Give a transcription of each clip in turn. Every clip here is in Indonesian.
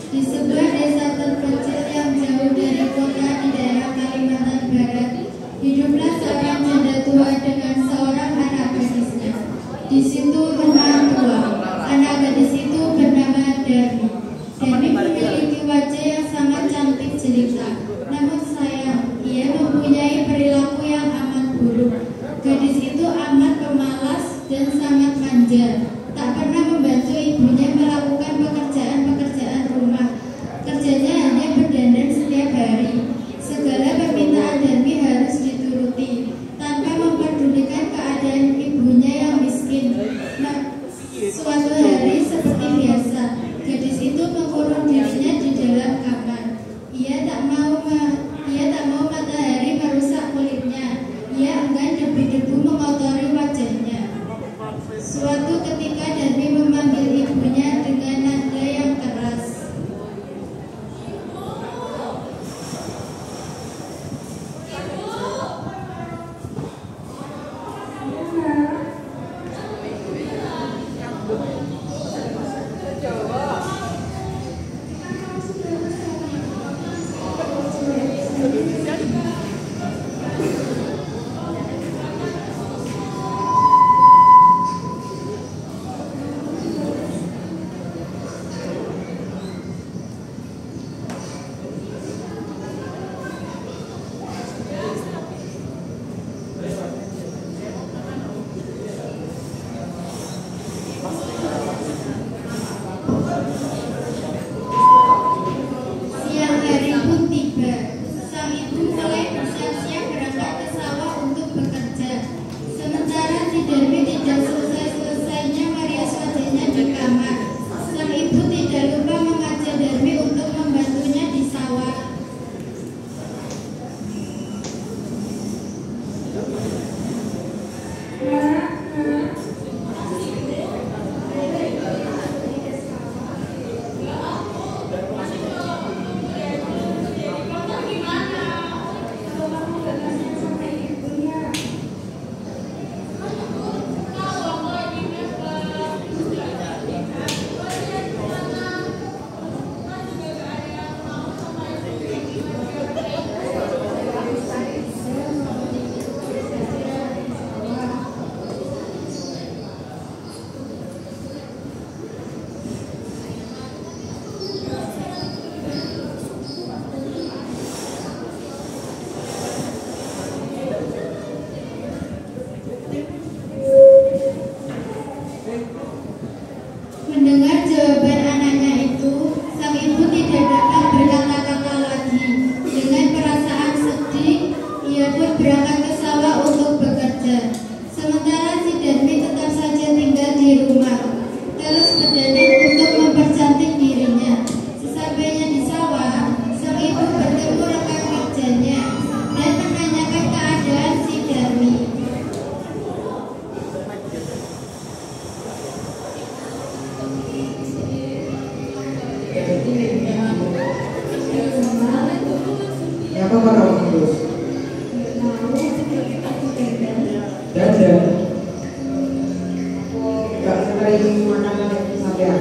Di sebuah desa terpencil yang jauh dari kota di daerah Kalimantan Barat, hiduplah seorang janda tua dengan seorang anak gadisnya. Di situ rumah tua. Anak gadis itu bernama Darmi. Darmi memiliki wajah yang sangat cantik jelita. Namun sayang, ia mempunyai perilaku yang amat buruk. Gadis itu amat pemalas dan sangat manja. Tak pernah membantu ibunya melakukan pekerjaan-pekerjaan rumah. Kerjanya hanya berdandan setiap hari. Segala permintaan Darmi harus dituruti, tanpa memperdulikan keadaan ibunya yang miskin. Suatu hari seperti biasa, gadis itu mengurung dirinya di dalam kamar. Ia tak mau matahari merusak kulitnya. Ia enggan debu-debu mengotori wajahnya. Suatu ketika Darmi memanggil ibunya dengan nada yang keras. Siang hari pun tiba. Sang ibu mulai bersiap-siap berangkat ke sawah untuk bekerja. Sementara si Darmi tidak selesai-selesainya merias wajahnya di kamar, sang ibu tidak lupa mengajak Darmi untuk membantunya di sawah. Mendengar jawaban anaknya itu, sang ibu tidak dapat berkata-kata lagi. Dengan perasaan sedih, ia pun berangkat ke sawah untuk bekerja. Sementara si Darmi tetap saja tinggal di rumah, terus berdandan untuk mempercantik dirinya. Sesampainya di sawah, sang ibu bertemu rekan kerjanya dan menanyakan keadaan si Darmi. Apa kamu terus? Dandan. Gak sering makanan sampean.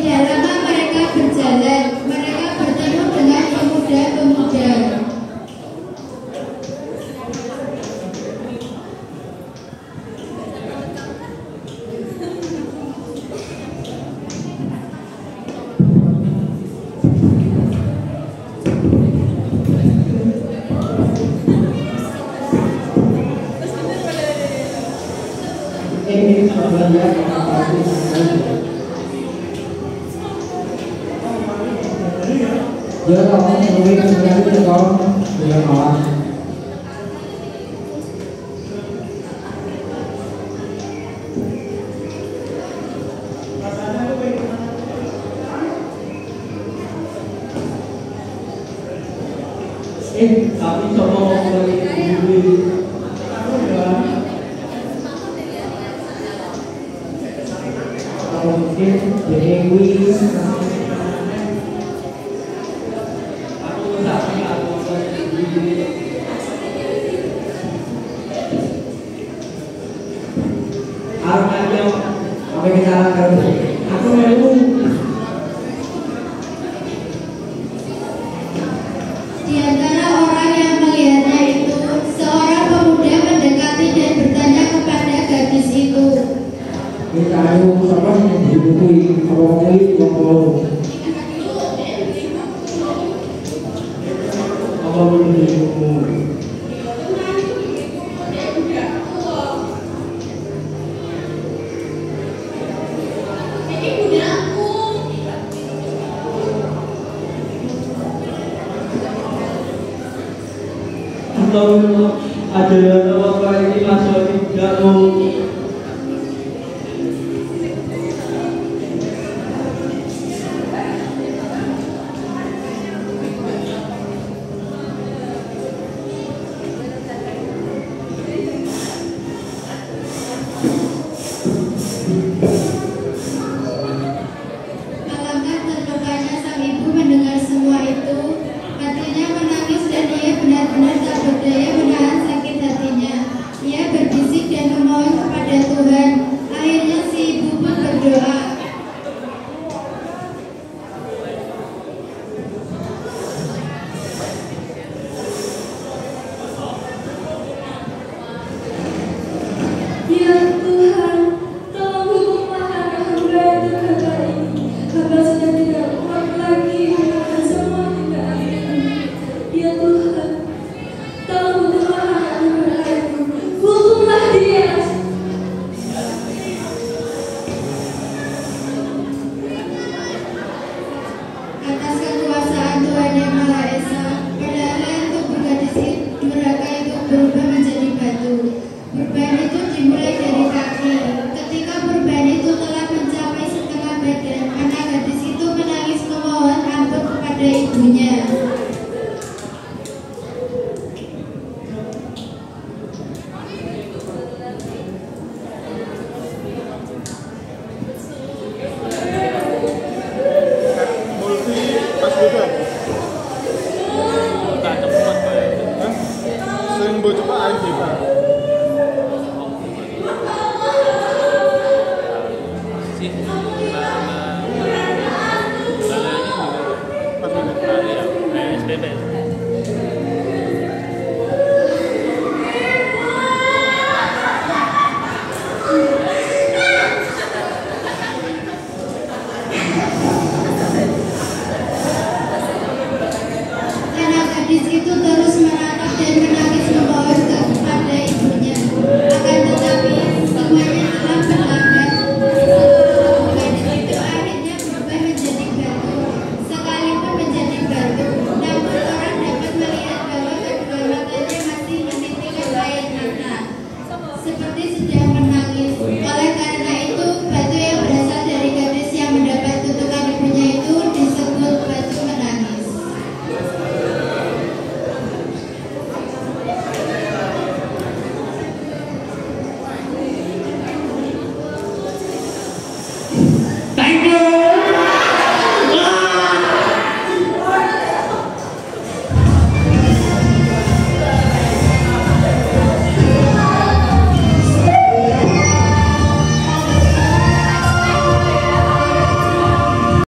Tidak lama mereka berjalan, mereka bertemu dengan pemuda-pemuda. Ini sebenarnya dia kalau menulis sebenarnya itu kalau dia malah tapi coba mungkin Dewi apa kita akan aku mau Di antara orang yang melihatnya itu, seorang pemuda mendekati dan bertanya kepada gadis itu. kita ayo sama dibukui apa ngomongin apa belum ada apa ini masuk tidak mau Alangkah terlukanya sang ibu mendengar semua itu. Hatinya menangis dan ia benar-benar tak berdaya menahan sakit hatinya. Ia berbisik dan memohon kepada Tuhan. Akhirnya si ibu pun berdoa. Ya Tuhan, tolong hukumlah anak hamba yang terkata ini. Hamba sudah tidak kuat lagi melakukan semua tindakan ini. Ya Tuhan, tolong hukumlah anak hamba itu. Hukumlah dia. Atas kekuasaan Tuhan Yang Maha Esa, perlahan tubuh gadis durhaka itu berubah menjadi batu. Perubahan itu dimulai dari kaki. Ketika perubahan itu telah mencapai setengah badan, anak gadis itu menangis memohon ampun kepada ibunya.